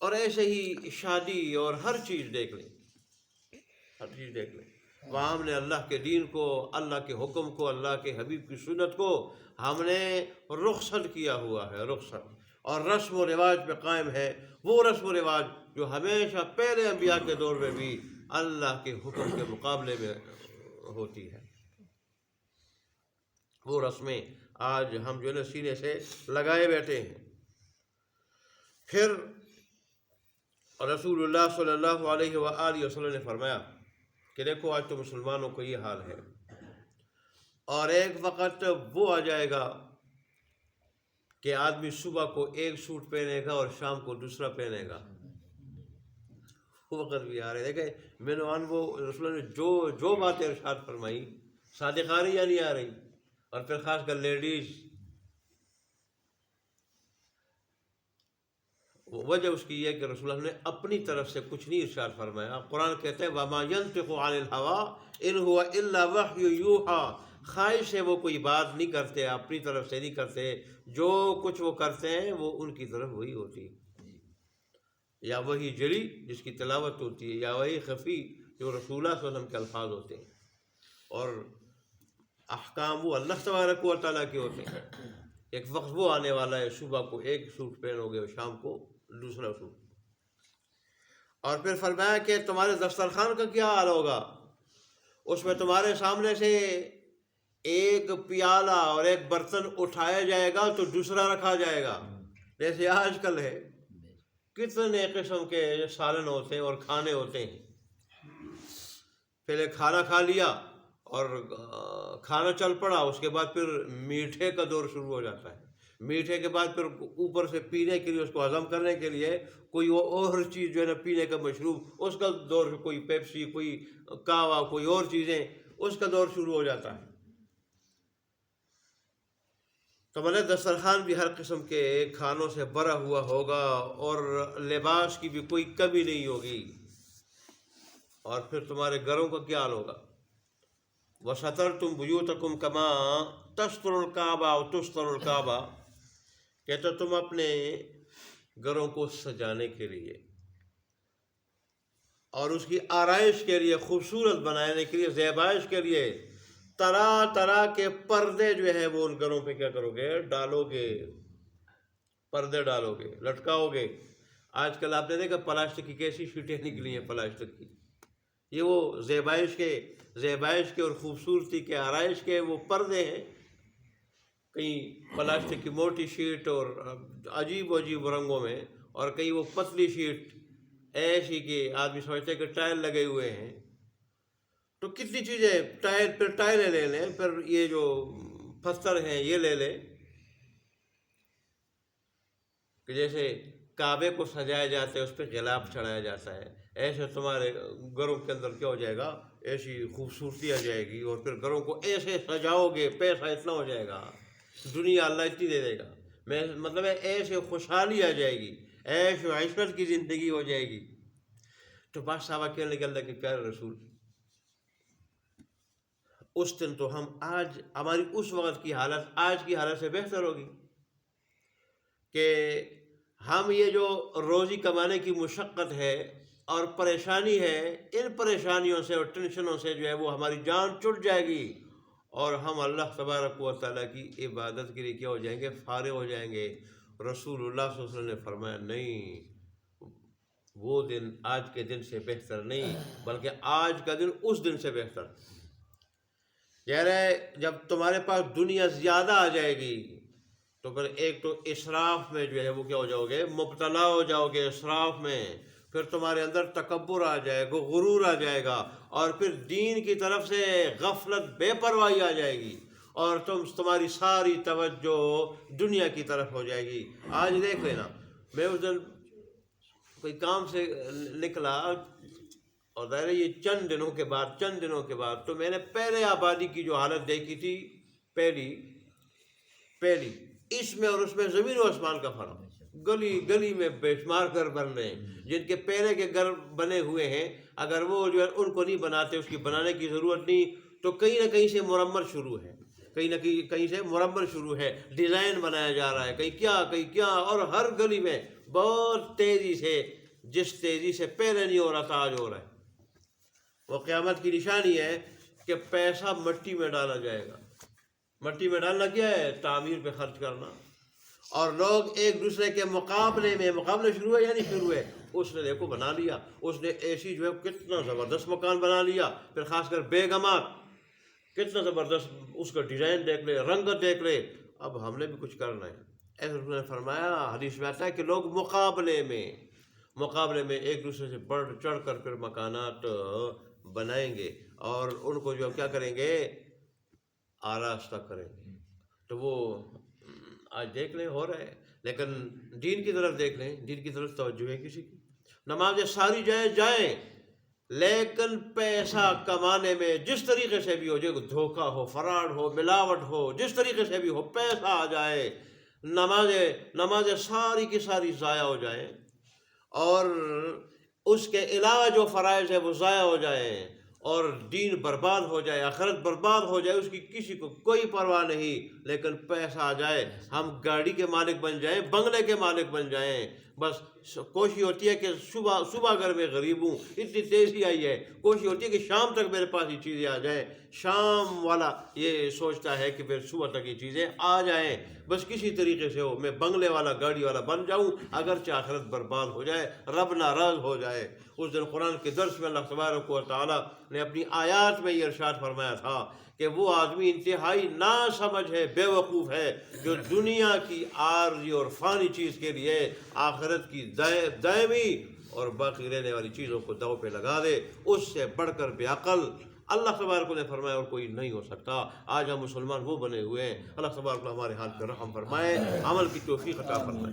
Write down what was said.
اور ایسے ہی شادی اور ہر چیز دیکھ لیں، ہر چیز دیکھ لیں، وہاں ہم نے اللہ کے دین کو، اللہ کے حکم کو، اللہ کے حبیب کی سنت کو ہم نے رخصت کیا ہوا ہے، رخصت، اور رسم و رواج پہ قائم ہے، وہ رسم و رواج جو ہمیشہ پہلے انبیاء کے دور میں بھی اللہ کے حکم کے مقابلے میں ہوتی ہے، وہ رسمیں آج ہم جو ہے نا سینے سے لگائے بیٹھے ہیں۔ پھر رسول اللہ صلی اللہ علیہ وآلہ وسلم نے فرمایا کہ دیکھو آج تو مسلمانوں کو یہ حال ہے، اور ایک وقت وہ آ جائے گا کہ آدمی صبح کو ایک سوٹ پہنے گا اور شام کو دوسرا پہنے گا، وہ وقت بھی آ رہے ہیں۔ دیکھیں میں نے وہ رسول اللہ نے جو باتیں ارشاد فرمائی، صادقانہ یا نہیں آ رہی، اور پھر خاص کر لیڈیز، وجہ اس کی یہ کہ رسول اللہ نے اپنی طرف سے کچھ نہیں ارشاد فرمایا۔ قرآن کہتے ہیں وَمَا يَنطِقُ عَنِ الْهَوَىٰ إِنْ هُوَ إِلَّا وَحْيٌ يُوحَىٰ، خواہش سے وہ کوئی بات نہیں کرتے، اپنی طرف سے نہیں کرتے، جو کچھ وہ کرتے ہیں وہ ان کی طرف وہی ہوتی ہے، یا وہی جلی جس کی تلاوت ہوتی ہے، یا وہی خفی جو رسول اللہ صلی اللہ علیہ وسلم کے الفاظ ہوتے ہیں، اور احکام وہ اللہ تبارک و تعالیٰ کے ہوتے ہیں۔ ایک وقت وہ آنے والا ہے صبح کو ایک سوٹ پہنو گے اور شام کو دوسرا سوٹ، اور پھر فرمایا کہ تمہارے دسترخوان کا کیا حال ہوگا، اس میں تمہارے سامنے سے ایک پیالہ اور ایک برتن اٹھایا جائے گا تو دوسرا رکھا جائے گا، جیسے آج کل ہے کتنے قسم کے سالن ہوتے ہیں اور کھانے ہوتے ہیں۔ پہلے کھانا کھا لیا اور کھانا چل پڑا، اس کے بعد پھر میٹھے کا دور شروع ہو جاتا ہے، میٹھے کے بعد پھر اوپر سے پینے کے لیے، اس کو ہضم کرنے کے لیے کوئی اور چیز جو ہے نا پینے کا مشروب، اس کا دور، کوئی پیپسی، کوئی کاوا، کوئی اور چیزیں، اس کا دور شروع ہو جاتا ہے۔ تو مطلب دسترخوان بھی ہر قسم کے کھانوں سے بھرا ہوا ہوگا، اور لباس کی بھی کوئی کمی نہیں ہوگی، اور پھر تمہارے گھروں کا کیا حال ہوگا، وَسَتَرْتُمْ بُيُوتَكُمْ كَمَا تَسْتُرُ الْكَعْبَةَ أَوْ تُسْتَرُ الْكَعْبَةَ، کہتے تم اپنے گھروں کو سجانے کے لیے اور اس کی آرائش کے لیے، خوبصورت بنانے کے لیے، زیبائش کے لیے طرح طرح کے پردے جو ہیں وہ ان گھروں پہ کیا کرو گے، ڈالو گے، پردے ڈالو گے، لٹکاؤ گے۔ آج کل آپ نے دیکھا پلاسٹک کی کیسی شیٹیں نکلی ہیں، پلاسٹک کی، یہ وہ زیبائش کے اور خوبصورتی کے، آرائش کے وہ پردے ہیں، کہیں پلاسٹک کی موٹی شیٹ اور عجیب و عجیب رنگوں میں، اور کہیں وہ پتلی شیٹ ایسی کہ آدمی سمجھتے ہیں کہ ٹائل لگے ہوئے ہیں۔ تو کتنی چیزیں، ٹائل، پھر ٹائلیں لے لیں، پھر یہ جو پتھر ہیں یہ لے لیں، کہ جیسے کعبے کو سجایا جاتا ہے اس پہ غلاف چڑھایا جاتا ہے، ایسے تمہارے گھروں کے اندر کیا ہو جائے گا، ایسی خوبصورتی آ جائے گی، اور پھر گھروں کو ایسے سجاؤ گے، پیسہ اتنا ہو جائے گا، دنیا اللہ اتنی دے دے گا، مطلب ہے ایسے خوشحالی آ جائے گی، عیش و عشرت کی زندگی ہو جائے گی۔ تو بعض صحابہ کہنے لگے اللہ کے پیارے رسول، اس دن تو آج ہماری اس وقت کی حالت آج کی حالت سے بہتر ہوگی، کہ ہم یہ جو روزی کمانے کی مشقت ہے اور پریشانی ہے، ان پریشانیوں سے اور ٹینشنوں سے جو ہے وہ ہماری جان چھٹ جائے گی، اور ہم اللہ تبارک و تعالیٰ کی عبادت کے لیے کیا ہو جائیں گے، فارغ ہو جائیں گے۔ رسول اللہ صلی اللہ علیہ وسلم نے فرمایا نہیں، وہ دن آج کے دن سے بہتر نہیں، بلکہ آج کا دن اس دن سے بہتر، یعنی جب تمہارے پاس دنیا زیادہ آ جائے گی تو پھر ایک تو اسراف میں جو ہے وہ کیا ہو جاؤ گے، مبتلا ہو جاؤ گے اسراف میں، پھر تمہارے اندر تکبر آ جائے گا، غرور آ جائے گا، اور پھر دین کی طرف سے غفلت، بے پرواہی آ جائے گی، اور تمہاری ساری توجہ دنیا کی طرف ہو جائے گی۔ آج دیکھ لینا، میں اس دن کوئی کام سے نکلا، اور ظاہر ہے یہ چند دنوں کے بعد تو میں نے پہلے آبادی کی جو حالت دیکھی تھی، پہلی اس میں اور اس میں زمین و آسمان کا فرق، گلی گلی میں بے شمار گھر بن رہے ہیں، جن کے پہلے کے گھر بنے ہوئے ہیں، اگر وہ جو ہے ان کو نہیں بناتے، اس کی بنانے کی ضرورت نہیں، تو کہیں نہ کہیں سے مرمت شروع ہے، کہیں سے مرمت شروع ہے، ڈیزائن بنایا جا رہا ہے، کہیں کیا، اور ہر گلی میں بہت تیزی سے، جس تیزی سے پہلے نہیں ہو رہا تھا آج ہو رہا ہے۔ وہ قیامت کی نشانی ہے کہ پیسہ مٹی میں ڈالا جائے گا۔ مٹی میں ڈالنا کیا ہے؟ تعمیر پہ خرچ کرنا۔ اور لوگ ایک دوسرے کے مقابلے میں، مقابلے شروع ہوئے یا نہیں شروع ہوئے؟ اس نے دیکھو بنا لیا، اس نے ایسی جو ہے کتنا زبردست مکان بنا لیا، پھر خاص کر بیگمات کتنا زبردست، اس کا ڈیزائن دیکھ لے، رنگت دیکھ لے، اب ہم نے بھی کچھ کرنا ہے۔ ایسے انہوں نے فرمایا، حدیث میں آتا ہے کہ لوگ مقابلے میں ایک دوسرے سے بڑھ چڑھ کر پھر مکانات بنائیں گے، اور ان کو جو کیا کریں گے؟ آراستہ کریں گے۔ تو وہ آج دیکھ لیں ہو رہا ہے، لیکن دین کی طرف دیکھ لیں، دین کی طرف توجہ ہے کسی کی؟ نمازیں ساری جائیں، لیکن پیسہ کمانے میں جس طریقے سے بھی ہو، جو دھوکہ ہو، فراڈ ہو، ملاوٹ ہو، جس طریقے سے بھی ہو، پیسہ آ جائے، نمازیں ساری کی ساری ضائع ہو جائیں، اور اس کے علاوہ جو فرائض ہے وہ ضائع ہو جائیں، اور دین برباد ہو جائے، آخرت برباد ہو جائے، اس کی کسی کو کوئی پرواہ نہیں، لیکن پیسہ آ جائے، ہم گاڑی کے مالک بن جائیں، بنگلے کے مالک بن جائیں، بس کوشش ہوتی ہے کہ صبح اگر میں غریب ہوں، اتنی تیزی آئی ہے، کوشش ہوتی ہے کہ شام تک میرے پاس یہ چیزیں آ جائیں، شام والا یہ سوچتا ہے کہ پھر صبح تک یہ چیزیں آ جائیں، بس کسی طریقے سے ہو، میں بنگلے والا، گاڑی والا بن جاؤں، اگرچہ آخرت برباد ہو جائے، رب ناراض ہو جائے۔ اس دن قرآن کے درس میں اللہ تبارک و تعالیٰ نے اپنی آیات میں یہ ارشاد فرمایا تھا کہ وہ آدمی انتہائی ناسمجھ ہے، بے وقوف ہے، جو دنیا کی عارضی اور فانی چیز کے لیے آخرت کی دائمی اور باقی رہنے والی چیزوں کو داؤ پہ لگا دے۔ اس سے بڑھ کر بے عقل اللہ تبارک نے فرمایا اور کوئی نہیں ہو سکتا۔ آج ہم مسلمان وہ بنے ہوئے ہیں، اللہ تبارک ہمارے حال پہ رحم فرمائے، عمل کی توفیق عطا فرمائے۔